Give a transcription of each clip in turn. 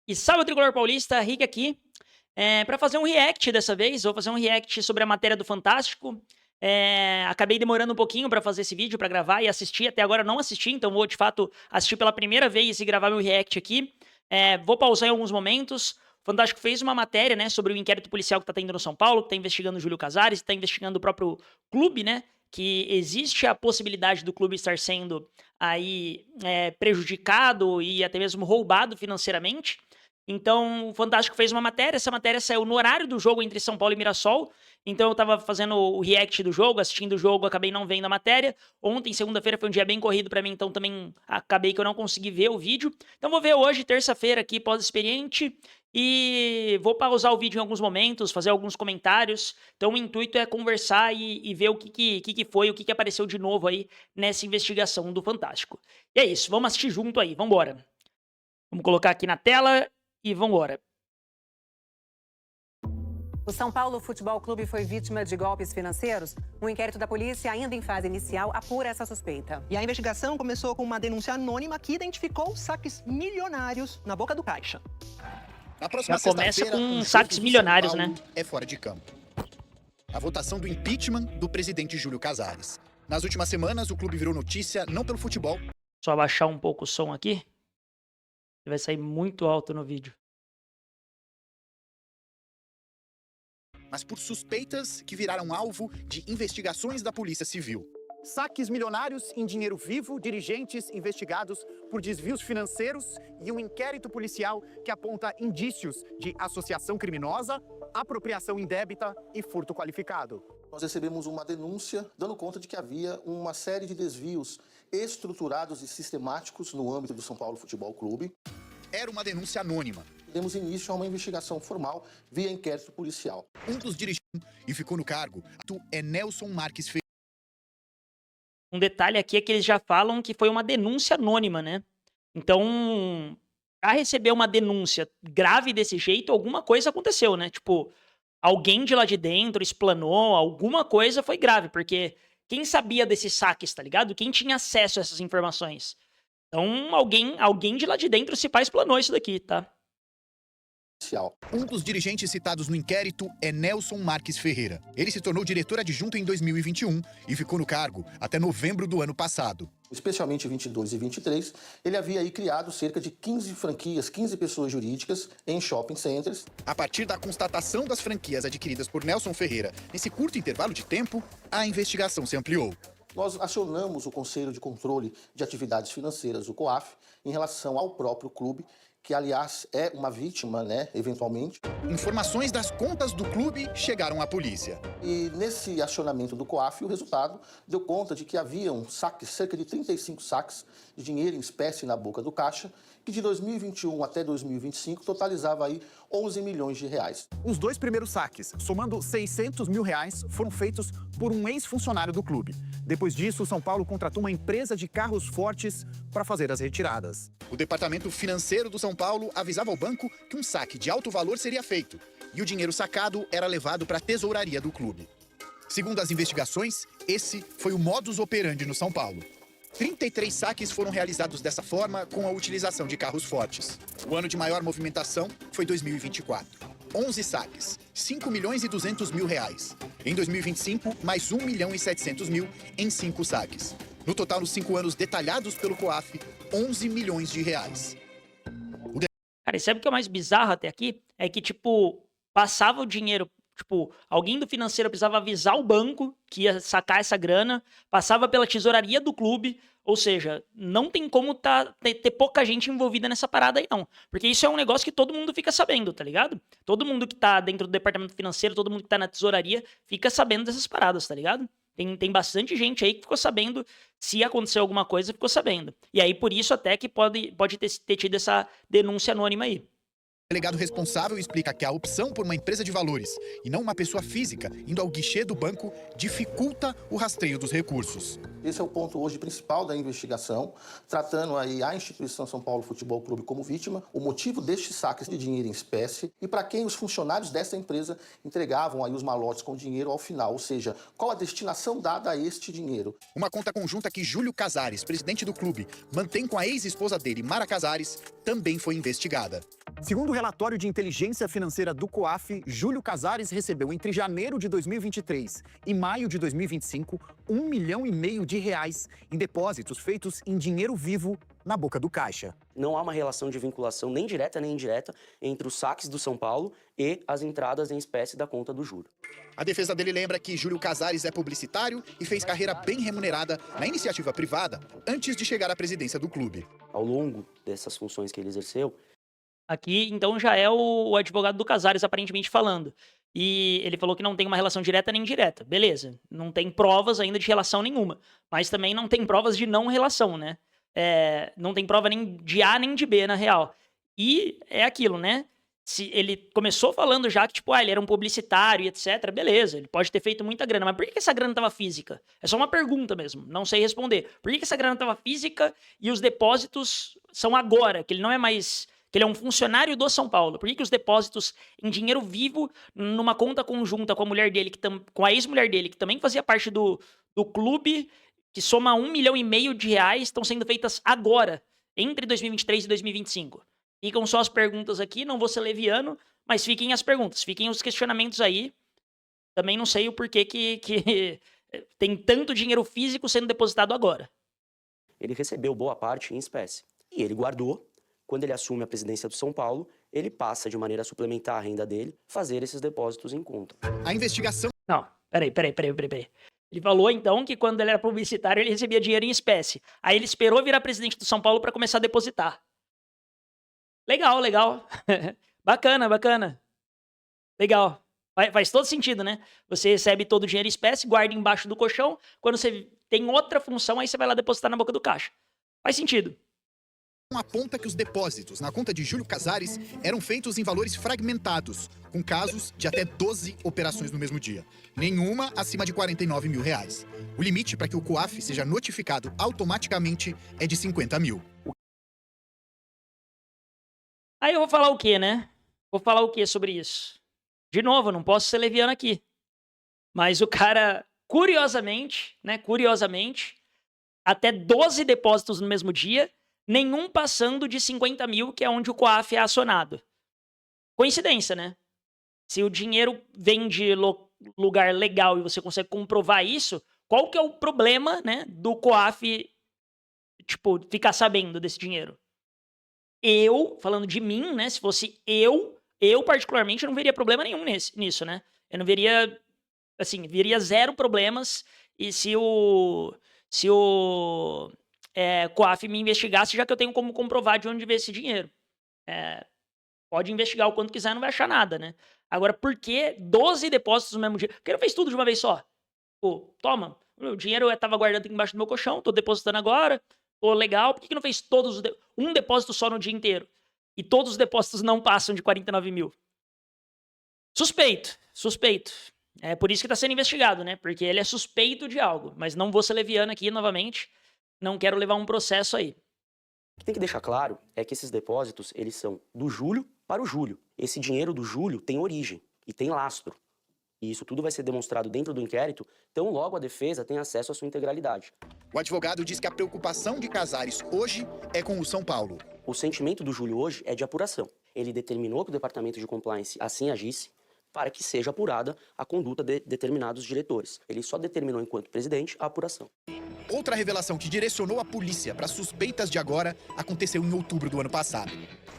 E salve tricolor paulista, Rick aqui, para fazer um react dessa vez, vou fazer um react sobre a matéria do Fantástico. Acabei demorando um pouquinho para fazer esse vídeo, para gravar e assistir, até agora não assisti, então vou de fato assistir pela primeira vez e gravar meu react aqui. Vou pausar em alguns momentos. O Fantástico fez uma matéria, né, sobre o inquérito policial que tá tendo no São Paulo, que tá investigando o Júlio Casares, tá investigando o próprio clube, né, que existe a possibilidade do clube estar sendo aí prejudicado e até mesmo roubado financeiramente. Então, o Fantástico fez uma matéria, essa matéria saiu no horário do jogo entre São Paulo e Mirassol, então eu estava fazendo o react do jogo, assistindo o jogo, acabei não vendo a matéria. Ontem, segunda-feira, foi um dia bem corrido para mim, então também acabei que eu não consegui ver o vídeo. Então vou ver hoje, terça-feira, aqui, pós-experiente, e vou pausar o vídeo em alguns momentos, fazer alguns comentários. Então o intuito é conversar e ver o que foi, o que apareceu de novo aí nessa investigação do Fantástico. E é isso, vamos assistir junto aí, vambora. Vamos colocar aqui na tela e vambora. O São Paulo Futebol Clube foi vítima de golpes financeiros. Um inquérito da polícia, ainda em fase inicial, apura essa suspeita. E a investigação começou com uma denúncia anônima que identificou saques milionários na boca do caixa. Na próxima Já começa sexta-feira, com o jogo saques do milionários, São Paulo né? É fora de campo. A votação do impeachment do presidente Júlio Casares. Nas últimas semanas, o clube virou notícia não pelo futebol, Só abaixar um pouco o som aqui. Vai sair muito alto no vídeo. mas por suspeitas que viraram alvo de investigações da Polícia Civil. Saques milionários em dinheiro vivo, dirigentes investigados por desvios financeiros e um inquérito policial que aponta indícios de associação criminosa, apropriação indébita e furto qualificado. Nós recebemos uma denúncia dando conta de que havia uma série de desvios estruturados e sistemáticos no âmbito do São Paulo Futebol Clube. Era uma denúncia anônima. Demos início a uma investigação formal via inquérito policial. Um dos dirigentes e ficou no cargo é Nelson Marques Ferreira. Um detalhe aqui é que eles já falam que foi uma denúncia anônima, né? Então, pra receber uma denúncia grave desse jeito, alguma coisa aconteceu, né? Tipo, alguém de lá de dentro explanou, alguma coisa foi grave, porque quem sabia desses saques, tá ligado? Quem tinha acesso a essas informações? Então, alguém de lá de dentro se faz explanou isso daqui, tá? Um dos dirigentes citados no inquérito é Nelson Marques Ferreira. Ele se tornou diretor adjunto em 2021 e ficou no cargo até novembro do ano passado. Especialmente em 22 e 23, ele havia aí criado cerca de 15 franquias, 15 pessoas jurídicas em shopping centers. A partir da constatação das franquias adquiridas por Nelson Ferreira nesse curto intervalo de tempo, a investigação se ampliou. Nós acionamos o Conselho de Controle de Atividades Financeiras, o COAF, em relação ao próprio clube, que, aliás, é uma vítima, né, eventualmente. Informações das contas do clube chegaram à polícia. E nesse acionamento do COAF, o resultado deu conta de que haviam saques, cerca de 35 saques de dinheiro em espécie na boca do caixa, que de 2021 até 2025 totalizava aí 11 milhões de reais. Os dois primeiros saques, somando 600 mil reais, foram feitos por um ex-funcionário do clube. Depois disso, o São Paulo contratou uma empresa de carros fortes para fazer as retiradas. O departamento financeiro do São Paulo avisava ao banco que um saque de alto valor seria feito e o dinheiro sacado era levado para a tesouraria do clube. Segundo as investigações, esse foi o modus operandi no São Paulo. 33 saques foram realizados dessa forma com a utilização de carros fortes. O ano de maior movimentação foi 2024. 11 saques, 5 milhões e 200 mil reais. Em 2025, mais 1 milhão e 700 mil em 5 saques. No total, nos 5 anos detalhados pelo COAF, 11 milhões de reais. Cara, e sabe o que é mais bizarro até aqui? É que, tipo, passava o dinheiro, tipo, alguém do financeiro precisava avisar o banco que ia sacar essa grana, passava pela tesouraria do clube, ou seja, não tem como ter pouca gente envolvida nessa parada aí, não. Porque isso é um negócio que todo mundo fica sabendo, tá ligado? Todo mundo que tá dentro do departamento financeiro, todo mundo que tá na tesouraria, fica sabendo dessas paradas, tá ligado? Tem bastante gente aí que ficou sabendo, se acontecer alguma coisa, ficou sabendo. E aí, por isso, até que pode ter tido essa denúncia anônima aí. O delegado responsável explica que a opção por uma empresa de valores e não uma pessoa física indo ao guichê do banco dificulta o rastreio dos recursos. Esse é o ponto hoje principal da investigação, tratando aí a instituição São Paulo Futebol Clube como vítima, o motivo destes saques de dinheiro em espécie e para quem os funcionários dessa empresa entregavam aí os malotes com dinheiro ao final, ou seja, qual a destinação dada a este dinheiro. Uma conta conjunta que Júlio Casares, presidente do clube, mantém com a ex-esposa dele, Mara Casares, também foi investigada. Segundo o relatório de inteligência financeira do COAF, Júlio Casares recebeu entre janeiro de 2023 e maio de 2025 R$ 1,5 milhão em depósitos feitos em dinheiro vivo na boca do caixa. Não há uma relação de vinculação nem direta nem indireta entre os saques do São Paulo e as entradas em espécie da conta do Júlio. A defesa dele lembra que Júlio Casares é publicitário e fez carreira bem remunerada na iniciativa privada antes de chegar à presidência do clube. Ao longo dessas funções que ele exerceu, Aqui, então, já é o advogado do Casares aparentemente falando. E ele falou que não tem uma relação direta nem indireta. Beleza, não tem provas ainda de relação nenhuma. Mas também não tem provas de não relação, né? Não tem prova nem de A nem de B, na real. E é aquilo, né? Se ele começou falando já que, tipo, ele era um publicitário e etc. Beleza, ele pode ter feito muita grana. Mas por que essa grana tava física? É só uma pergunta mesmo, não sei responder. Por que essa grana tava física e os depósitos são agora? Que ele não é mais... que ele é um funcionário do São Paulo. Por que os depósitos em dinheiro vivo, numa conta conjunta com a mulher dele, com a ex-mulher dele, que também fazia parte do clube, que soma R$ 1,5 milhão, estão sendo feitas agora, entre 2023 e 2025? Ficam só as perguntas aqui, não vou ser leviano, mas fiquem as perguntas, fiquem os questionamentos aí. Também não sei o porquê que tem tanto dinheiro físico sendo depositado agora. ele recebeu boa parte em espécie. E ele guardou. Quando ele assume a presidência do São Paulo, ele passa, de maneira a suplementar a renda dele, fazer esses depósitos em conta. A investigação... Não, peraí. Ele falou, então, que quando ele era publicitário, ele recebia dinheiro em espécie. Aí ele esperou virar presidente do São Paulo para começar a depositar. Legal. Bacana. Legal. Faz todo sentido, né? Você recebe todo o dinheiro em espécie, guarda embaixo do colchão. Quando você tem outra função, aí você vai lá depositar na boca do caixa. Faz sentido. aponta que os depósitos na conta de Júlio Casares eram feitos em valores fragmentados, com casos de até 12 operações no mesmo dia. Nenhuma acima de R$ 49 mil. O limite para que o COAF seja notificado automaticamente é de 50 mil. Aí eu vou falar o quê, né? Vou falar o quê sobre isso? De novo, eu não posso ser leviano aqui. Mas o cara, curiosamente, até 12 depósitos no mesmo dia, nenhum passando de 50 mil, que é onde o COAF é acionado. Coincidência, né? Se o dinheiro vem de lugar legal e você consegue comprovar isso, qual que é o problema, né, do COAF, tipo, ficar sabendo desse dinheiro? Eu, falando de mim, né, se fosse eu particularmente, eu não veria problema nenhum nisso, né? Eu não veria, assim, veria zero problemas e se o COAF me investigasse, já que eu tenho como comprovar de onde veio esse dinheiro. Pode investigar o quanto quiser, não vai achar nada, né? Agora, por que 12 depósitos no mesmo dia? Por que não fez tudo de uma vez só? Pô, toma, o dinheiro eu tava guardando aqui embaixo do meu colchão, tô depositando agora, pô, legal, por que não fez todos um depósito só no dia inteiro? E todos os depósitos não passam de 49 mil? Suspeito. É por isso que tá sendo investigado, né? Porque ele é suspeito de algo, mas não vou ser leviano aqui novamente, não quero levar um processo aí. O que tem que deixar claro é que esses depósitos, eles são do Júlio para o Júlio. Esse dinheiro do Júlio tem origem e tem lastro. E isso tudo vai ser demonstrado dentro do inquérito, então logo a defesa tem acesso à sua integralidade. O advogado diz que a preocupação de Casares hoje é com o São Paulo. O sentimento do Júlio hoje é de apuração. Ele determinou que o Departamento de Compliance assim agisse para que seja apurada a conduta de determinados diretores. Ele só determinou, enquanto presidente, a apuração. Outra revelação que direcionou a polícia para suspeitas de agora aconteceu em outubro do ano passado.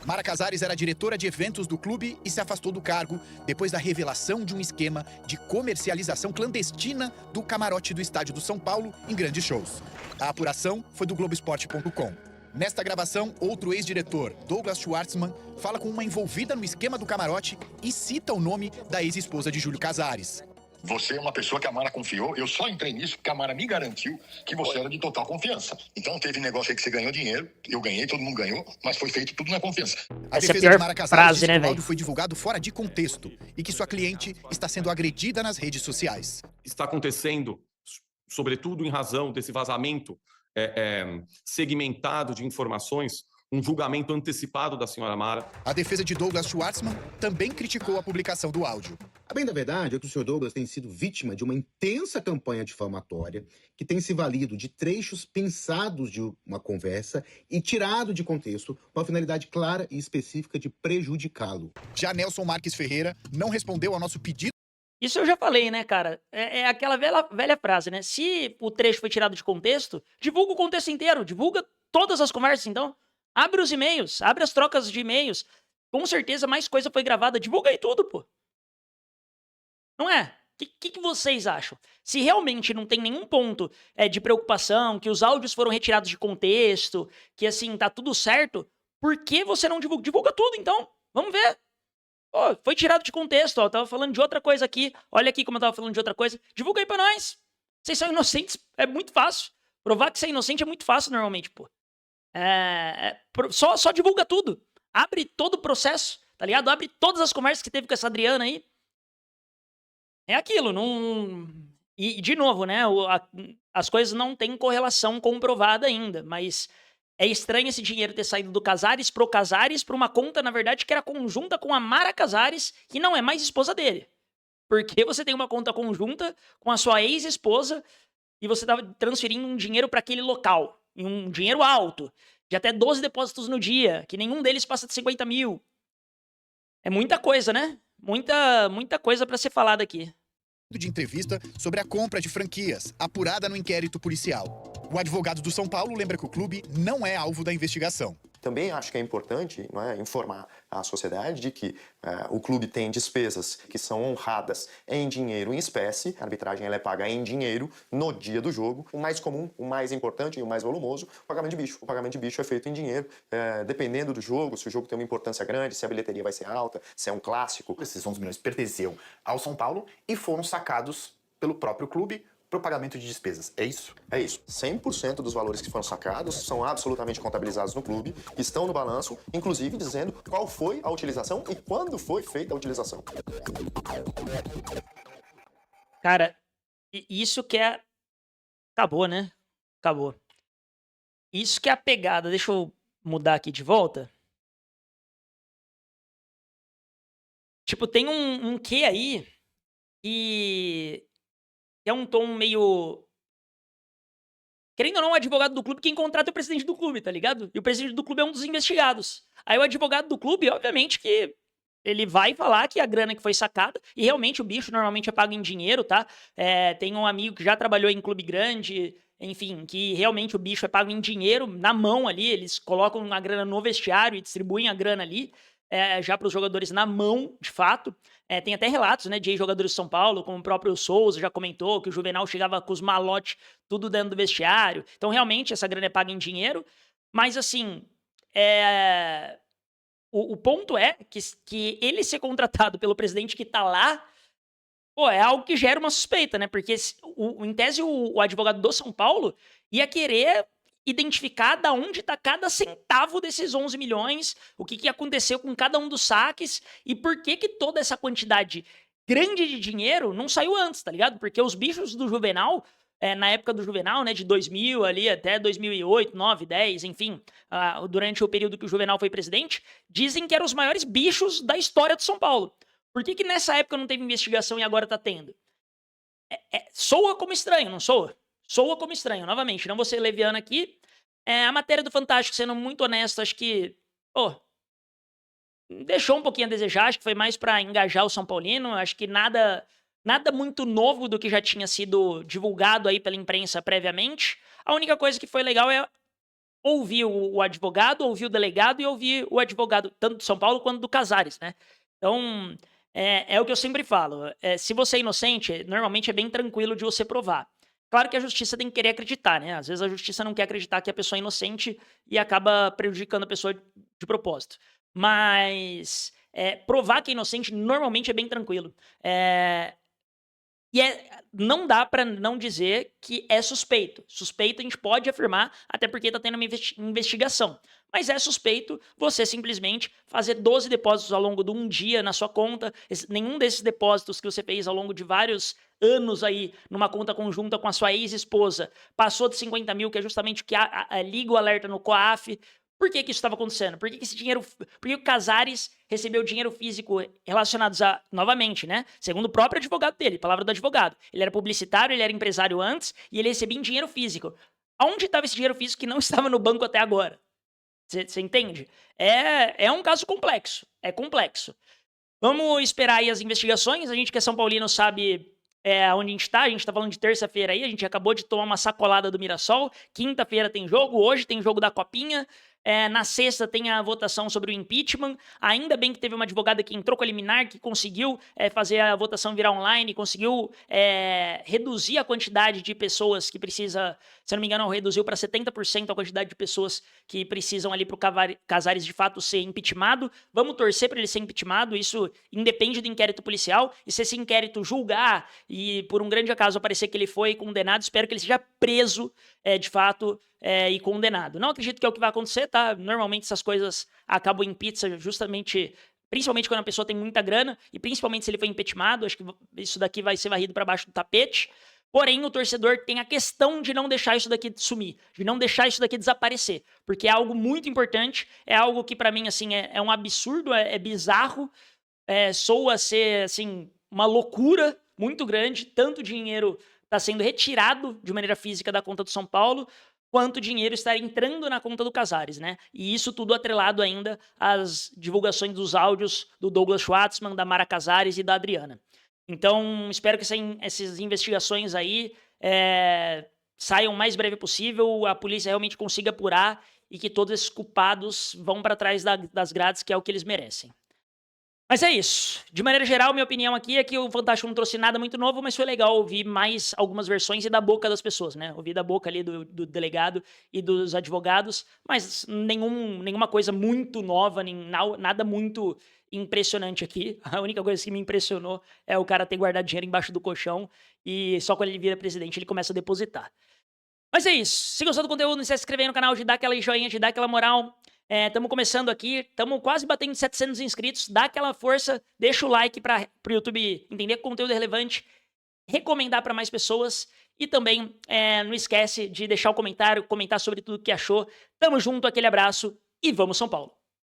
Mara Casares era diretora de eventos do clube e se afastou do cargo depois da revelação de um esquema de comercialização clandestina do camarote do estádio do São Paulo em grandes shows. A apuração foi do Globoesporte.com. Nesta gravação, outro ex-diretor, Douglas Schwartzman, fala com uma envolvida no esquema do camarote e cita o nome da ex-esposa de Júlio Casares. Você é uma pessoa que a Mara confiou. Eu só entrei nisso porque a Mara me garantiu que você era de total confiança. Então teve negócio aí que você ganhou dinheiro, eu ganhei, todo mundo ganhou, mas foi feito tudo na confiança. A Essa defesa é a pior de Mara Casares frase, diz né, que o velho? áudio foi divulgado fora de contexto e que sua cliente está sendo agredida nas redes sociais. Está acontecendo, sobretudo em razão desse vazamento segmentado de informações, um julgamento antecipado da senhora Mara. A defesa de Douglas Schwartzman também criticou a publicação do áudio. A bem da verdade é que o Sr. Douglas tem sido vítima de uma intensa campanha difamatória que tem se valido de trechos pensados de uma conversa e tirado de contexto com a finalidade clara e específica de prejudicá-lo. Já Nelson Marques Ferreira não respondeu ao nosso pedido. Isso eu já falei, né, cara? É aquela velha frase, né? Se o trecho foi tirado de contexto, divulga o contexto inteiro, divulga todas as conversas, então. Abre os e-mails, abre as trocas de e-mails. Com certeza mais coisa foi gravada, divulga aí tudo, pô. Não é? O que vocês acham? Se realmente não tem nenhum ponto de preocupação, que os áudios foram retirados de contexto, que assim, tá tudo certo, por que você não divulga? Divulga tudo, então. Vamos ver. Pô, foi tirado de contexto, ó. Eu tava falando de outra coisa aqui. Olha aqui como eu tava falando de outra coisa. Divulga aí pra nós. Vocês são inocentes, é muito fácil. Provar que você é inocente é muito fácil normalmente, pô. Só divulga tudo. Abre todo o processo, tá ligado? Abre todas as conversas que teve com essa Adriana aí. É aquilo, não... E, de novo, né? As coisas não têm correlação comprovada ainda, mas é estranho esse dinheiro ter saído do Casares pro Casares pra uma conta, na verdade, que era conjunta com a Mara Casares, que não é mais esposa dele. Porque você tem uma conta conjunta com a sua ex-esposa e você tava transferindo um dinheiro pra aquele local. E um dinheiro alto, de até 12 depósitos no dia, que nenhum deles passa de 50 mil. É muita coisa, né? Muita coisa pra ser falada aqui. De entrevista sobre a compra de franquias, apurada no inquérito policial. O advogado do São Paulo lembra que o clube não é alvo da investigação. Também acho que é importante, não é, informar a sociedade de que o clube tem despesas que são honradas em dinheiro em espécie. A arbitragem ela é paga em dinheiro no dia do jogo. O mais comum, o mais importante e o mais volumoso, o pagamento de bicho. O pagamento de bicho é feito em dinheiro, dependendo do jogo, se o jogo tem uma importância grande, se a bilheteria vai ser alta, se é um clássico. Esses 11 milhões pertenciam ao São Paulo e foram sacados pelo próprio clube para o pagamento de despesas. É isso? É isso. 100% dos valores que foram sacados são absolutamente contabilizados no clube, estão no balanço, inclusive dizendo qual foi a utilização e quando foi feita a utilização. Cara, isso que é... Acabou, né? Acabou. Isso que é a pegada. Deixa eu mudar aqui de volta. Tipo, tem um quê aí que é um tom meio... Querendo ou não, o advogado do clube, quem contrata é o presidente do clube, tá ligado? E o presidente do clube é um dos investigados. Aí o advogado do clube, obviamente que ele vai falar que a grana que foi sacada, e realmente o bicho normalmente é pago em dinheiro, tá? Tem um amigo que já trabalhou em clube grande, enfim, que realmente o bicho é pago em dinheiro, na mão ali, eles colocam a grana no vestiário e distribuem a grana ali, já para os jogadores na mão, de fato. Tem até relatos, né, de ex-jogadores de São Paulo, como o próprio Souza já comentou, que o Juvenal chegava com os malotes tudo dentro do vestiário. Então, realmente, essa grana é paga em dinheiro. Mas, assim, o ponto é que ele ser contratado pelo presidente que tá lá, pô, é algo que gera uma suspeita, né? Porque, em tese, o advogado do São Paulo ia querer identificar da onde está cada centavo desses 11 milhões, o que aconteceu com cada um dos saques e por que toda essa quantidade grande de dinheiro não saiu antes, tá ligado? Porque os bichos do Juvenal, na época do Juvenal, né, de 2000 ali até 2008, 9, 10, enfim, durante o período que o Juvenal foi presidente, dizem que eram os maiores bichos da história do São Paulo. Por que nessa época não teve investigação e agora tá tendo? Soa como estranho, não soa? Soa como estranho, novamente, não vou ser leviano aqui. A matéria do Fantástico, sendo muito honesto, acho que, deixou um pouquinho a desejar, acho que foi mais pra engajar o São Paulino, acho que nada muito novo do que já tinha sido divulgado aí pela imprensa previamente. A única coisa que foi legal é ouvir o advogado, ouvir o delegado e ouvir o advogado, tanto do São Paulo quanto do Casares, né? Então, é o que eu sempre falo, se você é inocente, normalmente é bem tranquilo de você provar. Claro que a justiça tem que querer acreditar, né? Às vezes a justiça não quer acreditar que a pessoa é inocente e acaba prejudicando a pessoa de propósito. Mas provar que é inocente normalmente é bem tranquilo. Não dá pra não dizer que é suspeito. Suspeito a gente pode afirmar, até porque tá tendo uma investigação. Mas é suspeito você simplesmente fazer 12 depósitos ao longo de um dia na sua conta. Nenhum desses depósitos que você fez ao longo de vários anos aí numa conta conjunta com a sua ex-esposa passou de 50 mil, que é justamente o que liga o alerta no COAF. Por que que isso estava acontecendo? Por que que esse dinheiro, por que o Casares recebeu dinheiro físico relacionados a, novamente, né? Segundo o próprio advogado dele, palavra do advogado. Ele era publicitário, ele era empresário antes e ele recebia em dinheiro físico. Aonde estava esse dinheiro físico que não estava no banco até agora? Você entende? É um caso complexo. É complexo. Vamos esperar aí as investigações. A gente que é São Paulino sabe onde a gente tá. A gente tá falando de terça-feira aí. A gente acabou de tomar uma sacolada do Mirassol. Quinta-feira tem jogo. Hoje tem jogo da Copinha. Na sexta tem a votação sobre o impeachment. Ainda bem que teve uma advogada que entrou com a liminar, que conseguiu fazer a votação virar online, conseguiu reduzir a quantidade de pessoas que precisa, se eu não me engano, reduziu para 70% a quantidade de pessoas que precisam ali para o Casares de fato ser impeachmentado. Vamos torcer para ele ser impeachmentado, isso independe do inquérito policial. E se esse inquérito julgar e por um grande acaso aparecer que ele foi condenado, espero que ele seja preso de fato e condenado. Não acredito que é o que vai acontecer, tá? Normalmente essas coisas acabam em pizza justamente, principalmente quando a pessoa tem muita grana e principalmente se ele foi impeachmentado. Acho que isso daqui vai ser varrido para baixo do tapete. Porém, o torcedor tem a questão de não deixar isso daqui sumir, de não deixar isso daqui desaparecer, porque é algo muito importante, é algo que para mim assim é um absurdo, é bizarro, soa ser assim uma loucura muito grande. Tanto dinheiro está sendo retirado de maneira física da conta do São Paulo, quanto dinheiro está entrando na conta do Casares, né? E isso tudo atrelado ainda às divulgações dos áudios do Douglas Schwartzman, da Mara Casares e da Adriana. Então, espero que essas investigações aí saiam o mais breve possível, a polícia realmente consiga apurar e que todos esses culpados vão para trás das grades, que é o que eles merecem. Mas é isso. De maneira geral, minha opinião aqui é que o Fantástico não trouxe nada muito novo, mas foi legal ouvir mais algumas versões e da boca das pessoas, né? Ouvir da boca ali do delegado e dos advogados, mas nenhuma coisa muito nova, nada muito impressionante aqui. A única coisa que me impressionou é o cara ter guardado dinheiro embaixo do colchão e só quando ele vira presidente ele começa a depositar. Mas é isso. Se gostou do conteúdo, não esquece de se inscrever no canal, de dar aquela joinha, de dar aquela moral. Estamos começando aqui, estamos quase batendo 700 inscritos. Dá aquela força, deixa o like para o YouTube entender que o conteúdo é relevante, recomendar para mais pessoas e também não esquece de deixar o comentário, comentar sobre tudo que achou. Tamo junto, aquele abraço e vamos São Paulo!